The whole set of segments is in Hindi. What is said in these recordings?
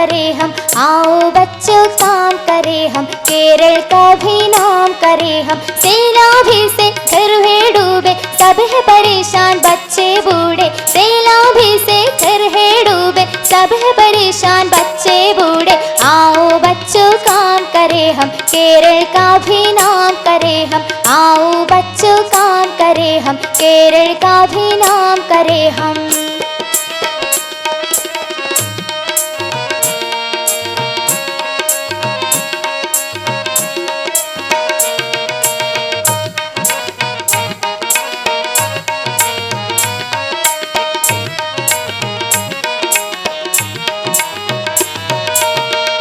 करे हम, आओ बच्चों काम करे हम, केरल का भी नाम करे हम। सैलाभी से घर है डूबे, सब है परेशान बच्चे बूढ़े, सैलाभी से घर है डूबे, सब है परेशान बच्चे बूढ़े। आओ बच्चों काम करे हम, केरल का भी नाम करे हम, आओ बच्चों काम करे हम, केरल का भी नाम करे हम।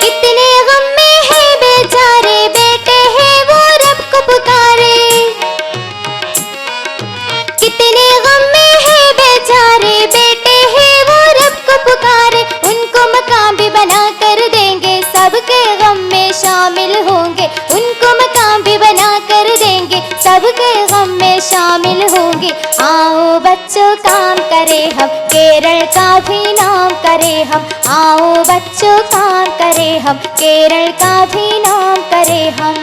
कितने गम में है बेचारे, बेटे हैं वो रब को पुकारे। कितने गम में है बेचारे, बेटे हैं वो रब को पुकारे। उनको मकाम भी बना कर देंगे, सबके गम में शामिल होंगे। उनको मकाम भी बना कर देंगे, सबके गम में शामिल होंगे। आओ बच्चों काम करे हम, केरल का भी नाम करे हम, आओ बच्चों काम करे हम, केरल का भी नाम करे हम।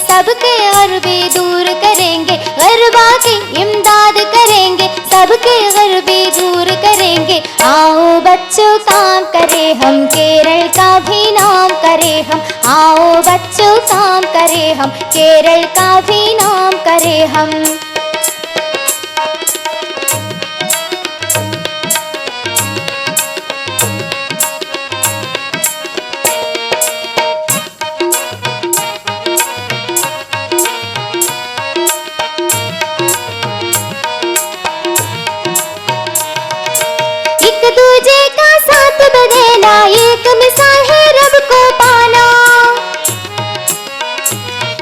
सबके गरबे दूर करेंगे, गरबा की इमदाद करेंगे, सबके गरबे दूर करेंगे। आओ बच्चों काम करे हम, केरल का भी नाम करे हम, आओ बच्चों काम करे हम, केरल का भी नाम करे हम। दूजे का साथ बदेना, एक मिसाल है रब को पाना।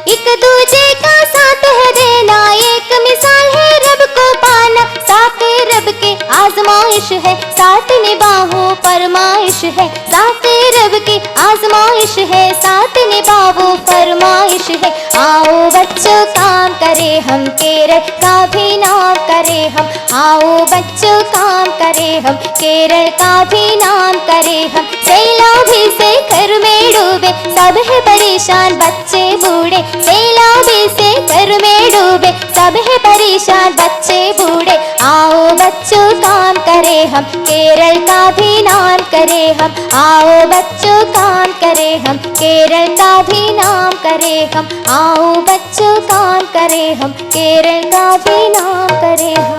एक दूजे का साथ है देना, एक मिसाल है रब को पाना। साथ रब के आजमाइश है, साथ निभाओ फरमाइश है। साथ रब की आजमाइश है, साथ निभाओ फरमाइश है। आओ बच्चों काम करे हम, केरल का भी नाम करे हम, आओ बच्चों काम करे हम, केरल का भी नाम करे हम। सैलाभी से घर में डूबे, सब है परेशान बच्चे बूढ़े, सैलाभी से घर में डूबे, सब है परेशान बच्चे बूढ़े। आओ बच्चों काम करे हम, केरल का भी नाम करे हम, आओ बच्चों काम करे हम, केरल का भी नाम करे हम, आओ बच्चों काम करे हम, केरल का भी नाम करे हम।